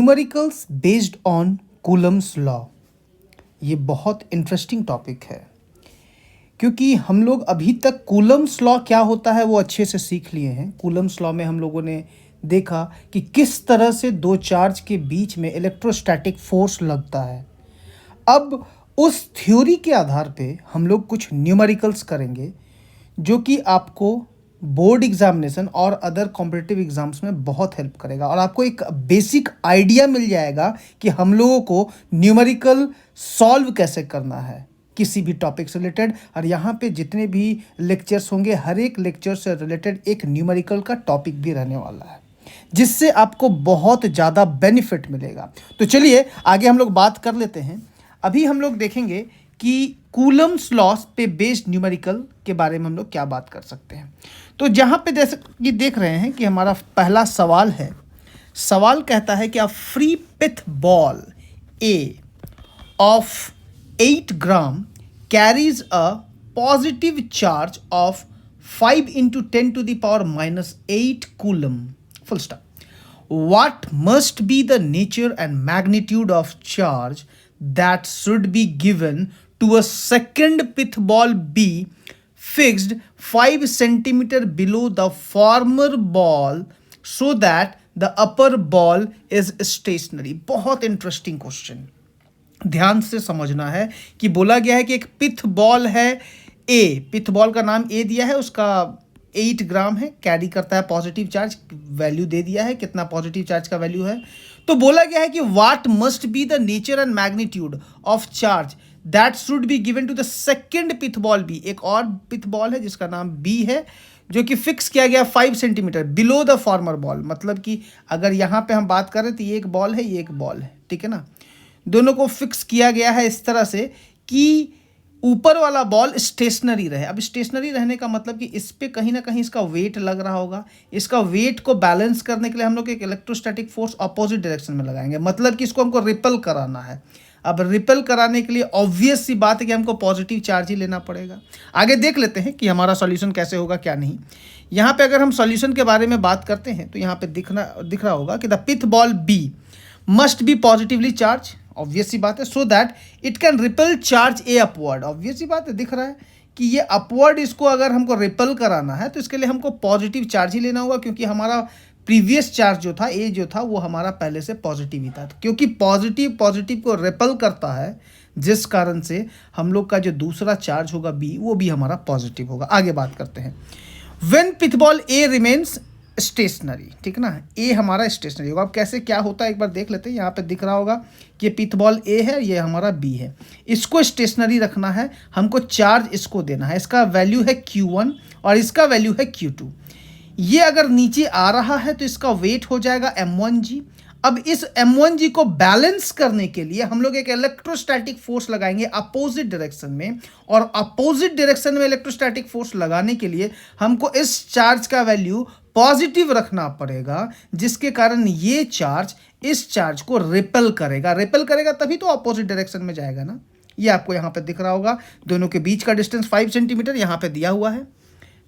Numericals based on Coulomb's law. ये बहुत interesting topic है क्योंकि हम लोग अभी तक कूलम्स लॉ क्या होता है वो अच्छे से सीख लिए हैं। कूलम्स लॉ में हम लोगों ने देखा कि किस तरह से दो चार्ज के बीच में इलेक्ट्रोस्टैटिक फोर्स लगता है। अब उस थ्योरी के आधार पे हम लोग कुछ न्यूमेरिकल्स करेंगे जो कि आपको बोर्ड एग्जामिनेशन और अदर कॉम्पिटिटिव एग्जाम्स में बहुत हेल्प करेगा और आपको एक बेसिक आइडिया मिल जाएगा कि हम लोगों को न्यूमेरिकल सॉल्व कैसे करना है किसी भी टॉपिक से रिलेटेड। और यहाँ पे जितने भी लेक्चर्स होंगे हर एक लेक्चर से रिलेटेड एक न्यूमेरिकल का टॉपिक भी रहने वाला है जिससे आपको बहुत ज़्यादा बेनिफिट मिलेगा। तो चलिए आगे हम लोग बात कर लेते हैं। अभी हम लोग देखेंगे कि कूलम्स लॉस पे बेस्ड न्यूमेरिकल के बारे में हम लोग क्या बात कर सकते हैं। तो जहाँ पे जैसे कि देख रहे हैं कि हमारा पहला सवाल है। सवाल कहता है कि a free pith ball A of 8 gram carries a positive charge of 5 into 10 to the power minus 8 coulomb. Full stop. What must be the nature and magnitude of charge that should be given to a second pith ball B fixed 5 centimeter below the former ball so that the upper ball is stationary? बहुत interesting question, ध्यान से समझना है कि बोला गया है कि एक पिथ बॉल है ए, पिथ बॉल का नाम ए दिया है, उसका 8 ग्राम है, कैरी करता है पॉजिटिव चार्ज, वैल्यू दे दिया है कितना पॉजिटिव चार्ज का वैल्यू है। तो बोला गया है कि what must be the nature and magnitude of charge that should be given to the second pith ball B. एक और पिथ बॉल है जिसका नाम बी है जो कि फिक्स किया गया 5 centimetre below the former ball. मतलब कि अगर यहाँ पे हम बात करें तो ये एक बॉल है, ये एक बॉल है, ठीक है ना। दोनों को फिक्स किया गया है इस तरह से कि ऊपर वाला बॉल स्टेशनरी रहे। अब स्टेशनरी रहने का मतलब कि इस पे कहीं ना कहीं इसका वेट लग रहा होगा। इसका वेट को बैलेंस करने के लिए हम लोग एक इलेक्ट्रोस्टैटिक फोर्स अपोजिट डायरेक्शन में लगाएंगे, मतलब कि इसको हमको रिपेल कराना है। अब रिपेल कराने के लिए ऑब्वियस सी बात है कि हमको पॉजिटिव चार्ज ही लेना पड़ेगा। आगे देख लेते हैं कि हमारा सॉल्यूशन कैसे होगा क्या नहीं। यहाँ पे अगर हम सॉल्यूशन के बारे में बात करते हैं तो यहाँ पे दिख रहा होगा कि the pith ball be must be positively charge, obvious सी बात है, so that it can repel charge a upward. Obvious सी बात है, दिख रहा है कि ये अपवर्ड इसको अगर हमको रिपेल कराना है तो इसके लिए हमको पॉजिटिव चार्ज ही लेना होगा क्योंकि हमारा प्रीवियस चार्ज जो था ए जो था वो हमारा पहले से पॉजिटिव ही था। तो क्योंकि पॉजिटिव को रिपेल करता है जिस कारण से हम लोग का जो दूसरा चार्ज होगा बी वो भी हमारा पॉजिटिव होगा। आगे बात करते हैं। When pith ball A remains stationary, ठीक ना, ए हमारा स्टेशनरी होगा। अब कैसे क्या होता है एक बार देख लेते हैं। यहाँ पे दिख रहा होगा कि पिथ बॉल ए है, ये हमारा बी है, इसको स्टेशनरी रखना है, हमको चार्ज इसको देना है। इसका वैल्यू है Q1 और इसका वैल्यू है Q2। ये अगर नीचे आ रहा है तो इसका वेट हो जाएगा M1G। अब इस M1G को बैलेंस करने के लिए हम लोग एक इलेक्ट्रोस्टैटिक फोर्स लगाएंगे अपोजिट डायरेक्शन में, और अपोजिट डायरेक्शन में इलेक्ट्रोस्टैटिक फोर्स लगाने के लिए हमको इस चार्ज का वैल्यू पॉजिटिव रखना पड़ेगा, जिसके कारण ये चार्ज इस चार्ज को रिपेल करेगा तभी तो अपोजिट डायरेक्शन में जाएगा ना। ये आपको यहाँ पे दिख रहा होगा, दोनों के बीच का डिस्टेंस 5 सेंटीमीटर यहाँ पे दिया हुआ है,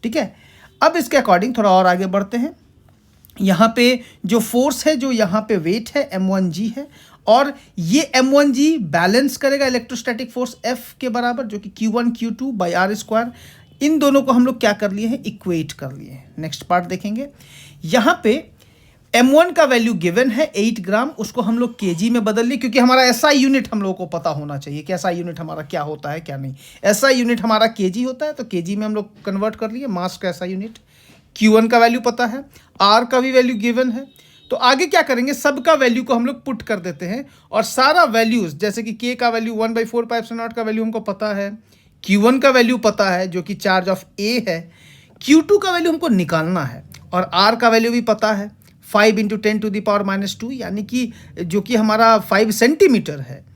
ठीक है। अब इसके अकॉर्डिंग थोड़ा और आगे बढ़ते हैं। यहाँ पे जो फोर्स है, जो यहाँ पे वेट है M1G है, और ये M1G बैलेंस करेगा इलेक्ट्रोस्टैटिक फोर्स F के बराबर जो कि Q1 Q2 by R square. इन दोनों को हम लोग क्या कर लिए हैं, इक्वेट कर लिए हैं। नेक्स्ट पार्ट देखेंगे। यहाँ पे M1 का वैल्यू गिवन है 8 ग्राम, उसको हम लोग केजी में बदल लिए क्योंकि हमारा एसआई यूनिट हम लोगों को पता होना चाहिए कि एसआई यूनिट हमारा क्या होता है क्या नहीं। एसआई यूनिट हमारा केजी होता है तो केजी में हम लोग कन्वर्ट कर लिए मास का एसआई यूनिट। Q1 का वैल्यू पता है, R का भी वैल्यू गिवन है। तो आगे क्या करेंगे, सबका वैल्यू को हम लोग पुट कर देते हैं और सारा वैल्यूज जैसे कि K का वैल्यू 1/4πε0 का वैल्यू हमको पता है, Q1 का वैल्यू पता है जो कि चार्ज ऑफ A है, Q2 का वैल्यू हमको निकालना है और R का वैल्यू भी पता है 5 into 10 to the power minus 2 यानी कि जो कि हमारा 5 सेंटीमीटर है।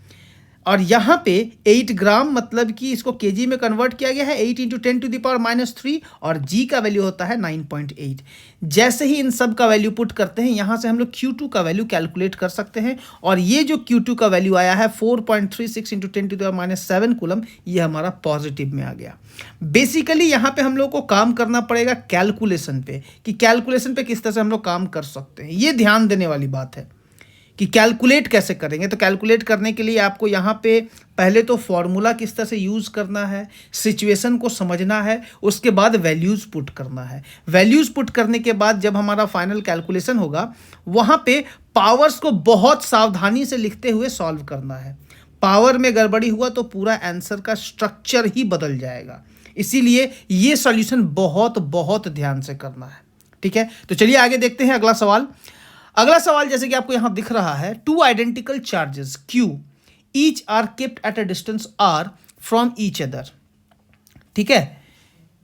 और यहाँ पे 8 ग्राम मतलब कि इसको केजी में कन्वर्ट किया गया है 8 into 10 to the power minus 3 और जी का वैल्यू होता है 9.8। जैसे ही इन सब का वैल्यू पुट करते हैं यहाँ से हम लोग Q2 का वैल्यू कैलकुलेट कर सकते हैं और ये जो Q2 का वैल्यू आया है 4.36 into 10 to the power minus 7 coulomb, ये हमारा पॉजिटिव में आ गया। बेसिकली यहाँ पे हम लोग को काम करना पड़ेगा कैलकुलेशन पे कि कैलकुलेशन पे किस तरह से हम लोग काम कर सकते हैं। ये ध्यान देने वाली बात है कि कैलकुलेट कैसे करेंगे। तो कैलकुलेट करने के लिए आपको यहाँ पे पहले तो फॉर्मूला किस तरह से यूज़ करना है, सिचुएशन को समझना है, उसके बाद वैल्यूज़ पुट करना है। वैल्यूज़ पुट करने के बाद जब हमारा फाइनल कैलकुलेशन होगा, वहाँ पे पावर्स को बहुत सावधानी से लिखते हुए सॉल्व करना है। पावर में गड़बड़ी हुआ तो पूरा आंसर का स्ट्रक्चर ही बदल जाएगा। इसीलिए ये सॉल्यूशन बहुत बहुत ध्यान से करना है, ठीक है। तो चलिए आगे देखते हैं अगला सवाल। अगला सवाल जैसे कि आपको यहां दिख रहा है, two identical charges Q each are kept at a distance R from each other, ठीक है।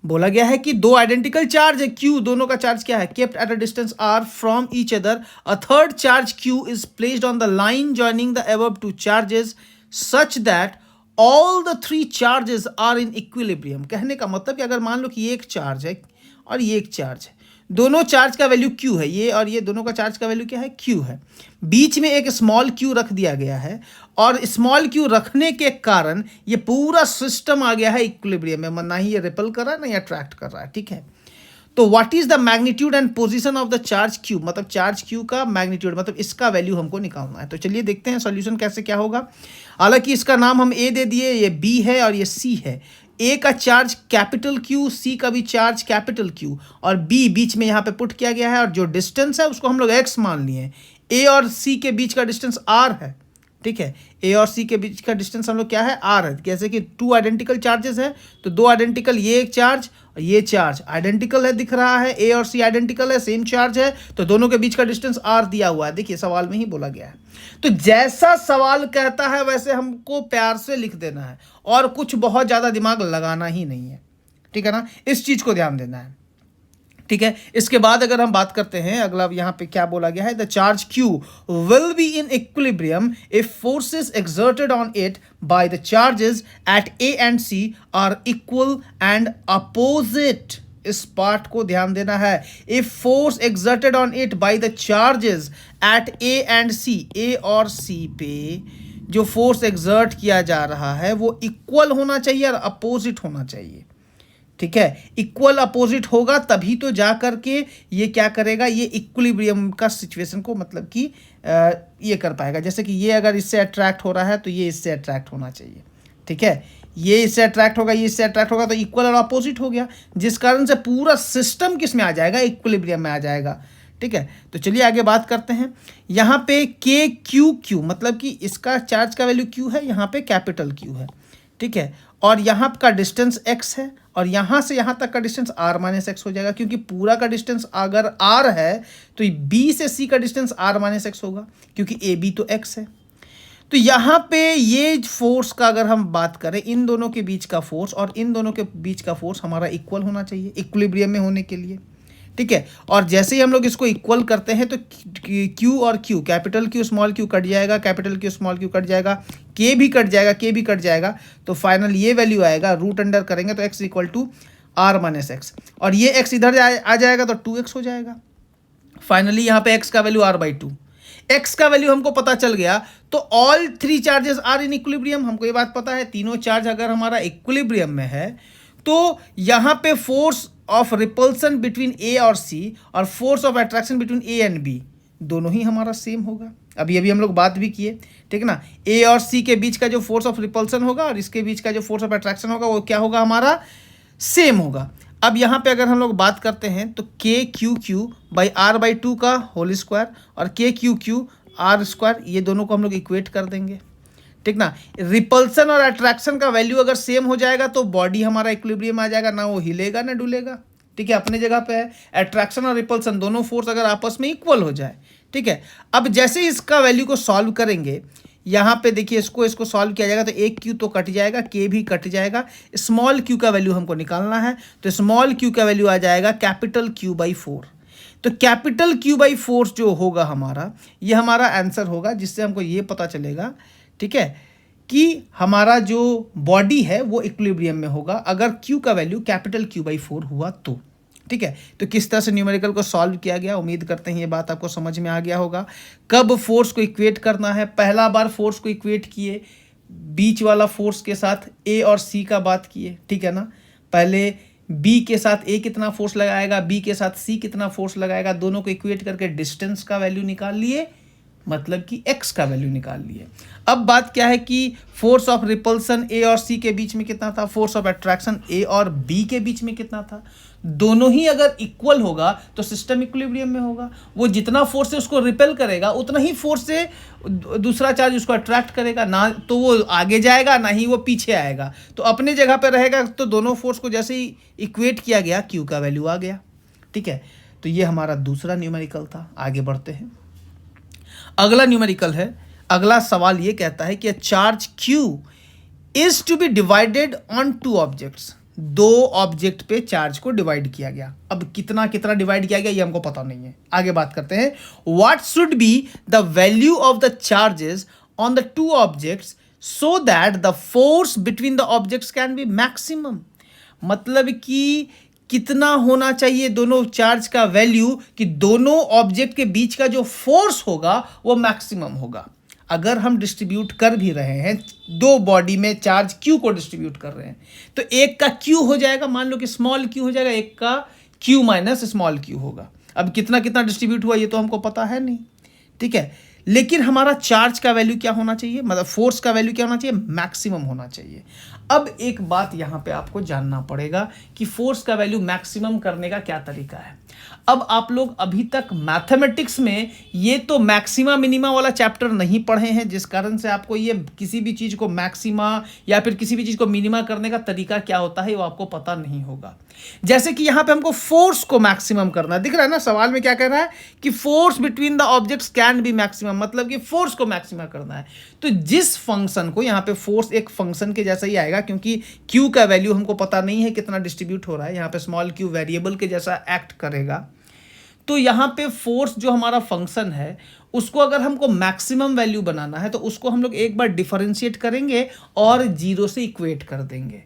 बोला गया है कि दो आइडेंटिकल चार्ज है Q, दोनों का चार्ज क्या है, kept at a distance R from each other. A third charge Q is placed on the line joining the above two charges such that all the three charges are in equilibrium. कहने का मतलब कि अगर मान लो कि ये एक charge है और ये एक चार्ज है, दोनों चार्ज का वैल्यू Q है, ये और ये दोनों का चार्ज का वैल्यू क्या है, Q है। बीच में एक स्मॉल q रख दिया गया है और स्मॉल q रखने के कारण ये पूरा सिस्टम आ गया है इक्विलिब्रियम में, ना ही ये रिपल कर रहा है ना ये अट्रैक्ट कर रहा है, ठीक है। तो what is the magnitude and position of the charge Q, मतलब चार्ज Q का मैग्नीट्यूड, मतलब इसका वैल्यू हमको निकालना है। तो चलिए देखते हैं सॉल्यूशन कैसे क्या होगा। हालांकि इसका नाम हम A दे दिए, ये B है और ये C है। A का चार्ज कैपिटल Q, C का भी चार्ज कैपिटल Q और B बीच में यहाँ पे पुट किया गया है और जो डिस्टेंस है उसको हम लोग x मान लिए। A और C के बीच का डिस्टेंस R है, ठीक है। A और C के बीच का डिस्टेंस हम लोग क्या है, R है। जैसे कि टू आइडेंटिकल चार्जेस है तो दो आइडेंटिकल, ये एक चार्ज और ये चार्ज आइडेंटिकल है, दिख रहा है। A और C आइडेंटिकल है, सेम चार्ज है, तो दोनों के बीच का डिस्टेंस R दिया हुआ है। देखिए सवाल में ही बोला गया है। तो जैसा सवाल कहता है वैसे हमको प्यार से लिख देना है और कुछ बहुत ज़्यादा दिमाग लगाना ही नहीं है, ठीक है ना। इस चीज़ को ध्यान देना है, ठीक है। इसके बाद अगर हम बात करते हैं अगला, यहाँ पे क्या बोला गया है, the charge Q will be in equilibrium if forces exerted on it by the charges at A and C are equal and opposite. इस पार्ट को ध्यान देना है। If force exerted on it by the charges at A and C, A और C पे जो force exert किया जा रहा है वो इक्वल होना चाहिए और अपोजिट होना चाहिए, ठीक है। इक्वल अपोजिट होगा तभी तो जा करके ये क्या करेगा, ये इक्विलिब्रियम का सिचुएशन को मतलब कि ये कर पाएगा। जैसे कि ये अगर इससे अट्रैक्ट हो रहा है तो ये इससे अट्रैक्ट होना चाहिए, ठीक है। ये इससे अट्रैक्ट होगा, ये इससे अट्रैक्ट होगा, तो इक्वल और अपोजिट हो गया, जिस कारण से पूरा सिस्टम किस में आ जाएगा, इक्विलिब्रियम में आ जाएगा, ठीक है। तो चलिए आगे बात करते हैं। यहाँ पे KQQ मतलब कि इसका चार्ज का वैल्यू Q है, यहाँ पे कैपिटल Q है, ठीक है। और यहाँ का डिस्टेंस x है और यहाँ से यहाँ तक का डिस्टेंस r माइनस एक्स हो जाएगा, क्योंकि पूरा का डिस्टेंस अगर r है तो B से C का डिस्टेंस r माइनस एक्स होगा, क्योंकि AB तो x है। तो यहाँ पे ये फोर्स का अगर हम बात करें, इन दोनों के बीच का फोर्स और इन दोनों के बीच का फोर्स हमारा इक्वल होना चाहिए इक्विलिब्रियम में होने के लिए, ठीक है। और जैसे ही हम लोग इसको इक्वल करते हैं तो Q और Q, capital Q small q cut जाएगा, capital Q small q cut जाएगा, K भी कट जाएगा, K भी कट जाएगा, तो फाइनल ये वैल्यू आएगा, रूट अंडर करेंगे तो x equal to r minus X, और ये x इधर आ जाएगा तो 2x हो जाएगा। फाइनली यहाँ पे x का वैल्यू r/2, x का वैल्यू हमको पता चल गया। तो all three charges are in equilibrium, हमको ये बात पता है, तीनों चार्ज अगर हमारा इक्विलिब्रियम में है तो यहाँ पे force of repulsion between A और C और force of attraction between A and B दोनों ही हमारा सेम होगा। अभी हम लोग बात भी किए, ठीक है ना। A और C के बीच का जो फोर्स ऑफ रिपल्सन होगा और इसके बीच का जो फोर्स ऑफ अट्रैक्शन होगा वो क्या होगा, हमारा सेम होगा। अब यहाँ पे अगर हम लोग बात करते हैं तो KQQ बाई r/2 का होल स्क्वायर और KQQ r², ये दोनों को हम लोग इक्वेट कर देंगे, ठीक ना। रिपल्सन और अट्रैक्शन का वैल्यू अगर सेम हो जाएगा तो बॉडी हमारा इक्विलिब्रियम में आ जाएगा, ना वो हिलेगा ना डुलेगा, ठीक है, अपने जगह पे है। अट्रैक्शन और रिपल्सन दोनों फोर्स अगर आपस में इक्वल हो जाए, ठीक है। अब जैसे इसका वैल्यू को सॉल्व करेंगे, यहाँ पे देखिए इसको सॉल्व किया जाएगा तो एक Q तो कट जाएगा, K भी कट जाएगा, स्मॉल q का वैल्यू हमको निकालना है, तो स्मॉल q का वैल्यू आ जाएगा कैपिटल Q/4। तो कैपिटल Q/4 जो होगा हमारा, ये हमारा आंसर होगा, जिससे हमको ये पता चलेगा, ठीक है, कि हमारा जो बॉडी है वो इक्विलिब्रियम में होगा अगर Q का वैल्यू कैपिटल Q/4 हुआ तो, ठीक है। तो किस तरह से न्यूमेरिकल को सॉल्व किया गया, उम्मीद करते हैं ये बात आपको समझ में आ गया होगा। कब फोर्स को इक्वेट करना है, पहला बार फोर्स को इक्वेट किए बीच वाला फोर्स के साथ A और C का बात किए, ठीक है ना। पहले B के साथ A कितना फोर्स लगाएगा, B के साथ C कितना फोर्स लगाएगा, दोनों को इक्वेट करके डिस्टेंस का वैल्यू निकाल लिए, मतलब कि x का वैल्यू निकाल लिए। अब बात क्या है कि फोर्स ऑफ रिपल्सन A और C के बीच में कितना था, फोर्स ऑफ अट्रैक्शन A और B के बीच में कितना था। दोनों ही अगर इक्वल होगा तो सिस्टम इक्विलिब्रियम में होगा। वो जितना फोर्स से उसको रिपेल करेगा उतना ही फोर्स से दूसरा चार्ज उसको अट्रैक्ट करेगा, ना तो वो आगे जाएगा ना ही वो पीछे आएगा, तो अपने जगह पर रहेगा। तो दोनों फोर्स को जैसे ही इक्वेट किया गया Q का वैल्यू आ गया। ठीक है, तो ये हमारा दूसरा न्यूमेरिकल था। आगे बढ़ते हैं, अगला न्यूमेरिकल है। अगला सवाल ये कहता है कि charge Q is to be divided on two objects. दो ऑब्जेक्ट पे चार्ज को डिवाइड किया गया। अब कितना कितना डिवाइड किया गया ये हमको पता नहीं है। आगे बात करते हैं, what should be the value of the charges on the two objects so that the force between the objects can be maximum. मतलब कि कितना होना चाहिए दोनों चार्ज का वैल्यू कि दोनों ऑब्जेक्ट के बीच का जो फोर्स होगा वो मैक्सिमम होगा। अगर हम डिस्ट्रीब्यूट कर भी रहे हैं, दो बॉडी में चार्ज Q को डिस्ट्रीब्यूट कर रहे हैं, तो एक का Q हो जाएगा, मान लो कि स्मॉल q हो जाएगा, एक का Q माइनस स्मॉल q होगा। अब कितना कितना डिस्ट्रीब्यूट हुआ ये तो हमको पता है नहीं। ठीक है, लेकिन हमारा चार्ज का वैल्यू क्या होना चाहिए, मतलब फोर्स का वैल्यू क्या होना चाहिए, मैक्सिमम होना चाहिए। अब एक बात यहां पे आपको जानना पड़ेगा कि फोर्स का वैल्यू मैक्सिमम करने का क्या तरीका है। अब आप लोग अभी तक मैथमेटिक्स में ये तो मैक्सिमा मिनिमा वाला चैप्टर नहीं पढ़े हैं, जिस कारण से आपको ये किसी भी चीज को मैक्सिमा या फिर किसी भी चीज को मिनिमा करने का तरीका क्या होता है वो आपको पता नहीं होगा। जैसे कि यहां पे हमको फोर्स को मैक्सिमम करना है, दिख रहा है ना सवाल में क्या कह रहा है कि force between the objects can be maximum, मतलब कि फोर्स को मैक्सिमम करना है। तो जिस फंक्शन को यहां पे फोर्स एक फंक्शन के जैसा ही आएगा, क्योंकि Q का वैल्यू हमको पता नहीं है कितना डिस्ट्रीब्यूट हो रहा है, यहां पे स्मॉल q वेरिएबल के जैसा एक्ट करेगा। तो यहां पे फोर्स जो हमारा फंक्शन है उसको अगर हमको मैक्सिमम वैल्यू बनाना है तो उसको हम लोग एक बार डिफरेंशिएट करेंगे और जीरो से इक्वेट कर देंगे।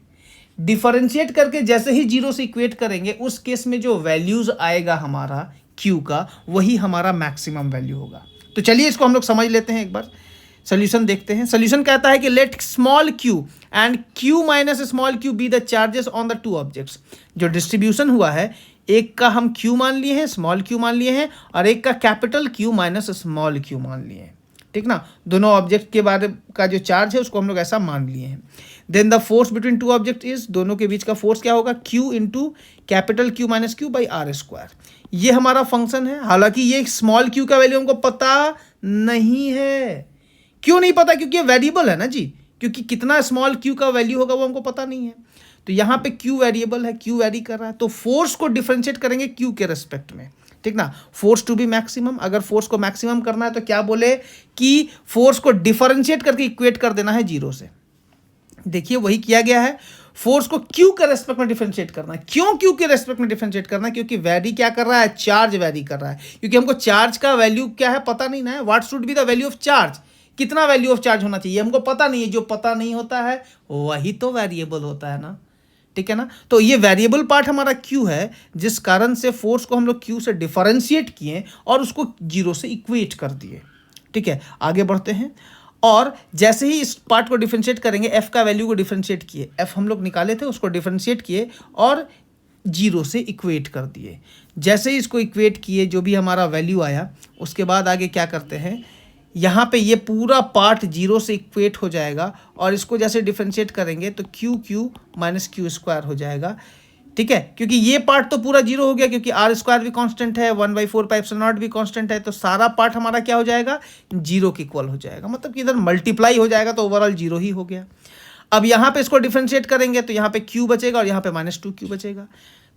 डिफरेंशिएट करके जैसे ही जीरो से इक्वेट करेंगे उस केस में जो वैल्यूज आएगा हमारा Q का वही हमारा मैक्सिमम वैल्यू होगा। तो चलिए इसको हम लोग समझ लेते हैं, एक बार सोल्यूशन देखते हैं। सोल्यूशन कहता है कि let small q and q minus small q be the charges on the two objects. जो डिस्ट्रीब्यूशन हुआ है एक का हम q मान लिए हैं, स्मॉल q मान लिए हैं, और एक का capital Q minus small q मान लिए हैं। ठीक ना, दोनों ऑब्जेक्ट के बारे का जो चार्ज है उसको हम लोग ऐसा मान लिए हैं। Then the force between two object is, दोनों के बीच का फोर्स क्या होगा, Q into capital Q minus Q by R square. ये हमारा फंक्शन है। हालांकि ये स्मॉल q का वैल्यू हमको पता नहीं है। क्यों नहीं पता, क्योंकि ये वेरिएबल है ना जी, क्योंकि कितना स्मॉल q का वैल्यू होगा वो हमको पता नहीं है। तो यहाँ पे q वेरिएबल है, q वेरी कर रहा है, तो फोर्स को डिफरेंशिएट करेंगे q के रेस्पेक्ट में। ठीक ना, फोर्स टू बी मैक्सिमम, अगर फोर्स को मैक्सिमम करना है तो क्या बोले कि फोर्स को डिफरेंशिएट करके इक्वेट कर देना है जीरो से। देखिए वही किया गया है, फोर्स को Q के रेस्पेक्ट में डिफरेंशिएट करना है। क्यों Q के रेस्पेक्ट में डिफरेंशिएट करना है, क्योंकि वैरी क्या कर रहा है, चार्ज वैरी कर रहा है। क्योंकि हमको चार्ज का वैल्यू क्या है पता नहीं ना है, what should be the value of charge, कितना वैल्यू ऑफ चार्ज होना चाहिए हमको पता नहीं है। जो पता नहीं होता है वही तो वेरिएबल होता है ना। ठीक है ना, तो ये वेरिएबल पार्ट हमारा Q है, जिस कारण से फोर्स को हम लोग Q से डिफरेंशिएट किए और उसको जीरो से इक्वेट कर दिए। ठीक है, आगे बढ़ते हैं। और जैसे ही इस पार्ट को डिफरेंशिएट करेंगे, f का वैल्यू को डिफरेंशिएट किए, f हम लोग निकाले थे उसको डिफरेंशिएट किए और जीरो से इक्वेट कर दिए। जैसे ही इसको इक्वेट किए जो भी हमारा वैल्यू आया, उसके बाद आगे क्या करते हैं, यहाँ पे ये पूरा पार्ट जीरो से इक्वेट हो जाएगा और इसको जैसे डिफरेंशिएट करेंगे तो q माइनस क्यू स्क्वायर हो जाएगा। ठीक है, क्योंकि ये पार्ट तो पूरा जीरो हो गया, क्योंकि आर स्क्वायर भी कांस्टेंट है, 1/4 पाई एप्सिलॉन नॉट भी कांस्टेंट है, तो सारा पार्ट हमारा क्या हो जाएगा, जीरो के इक्वल हो जाएगा। मतलब कि इधर मल्टीप्लाई हो जाएगा तो ओवरऑल जीरो ही हो गया। अब यहाँ पे इसको डिफरेंशिएट करेंगे तो यहाँ पे q बचेगा और यहाँ पे -2q बचेगा।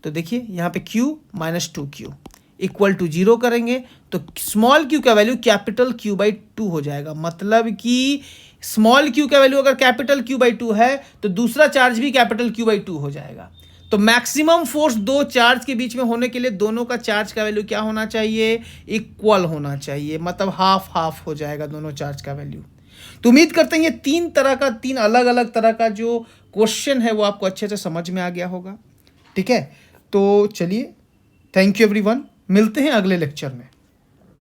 तो देखिए यहाँ पे q minus 2q equal to zero करेंगे तो स्मॉल q का वैल्यू कैपिटल Q/2 हो जाएगा। मतलब कि स्मॉल q का वैल्यू अगर कैपिटल Q/2 है तो दूसरा चार्ज भी कैपिटल Q/2 हो जाएगा। तो मैक्सिमम फोर्स दो चार्ज के बीच में होने के लिए दोनों का चार्ज का वैल्यू क्या होना चाहिए, इक्वल होना चाहिए, मतलब हाफ हाफ हो जाएगा दोनों चार्ज का वैल्यू। तो उम्मीद करते हैं ये तीन अलग अलग तरह का जो क्वेश्चन है वो आपको अच्छे से समझ में आ गया होगा। ठीक है, तो चलिए, थैंक यू एवरीवन, मिलते हैं अगले लेक्चर में।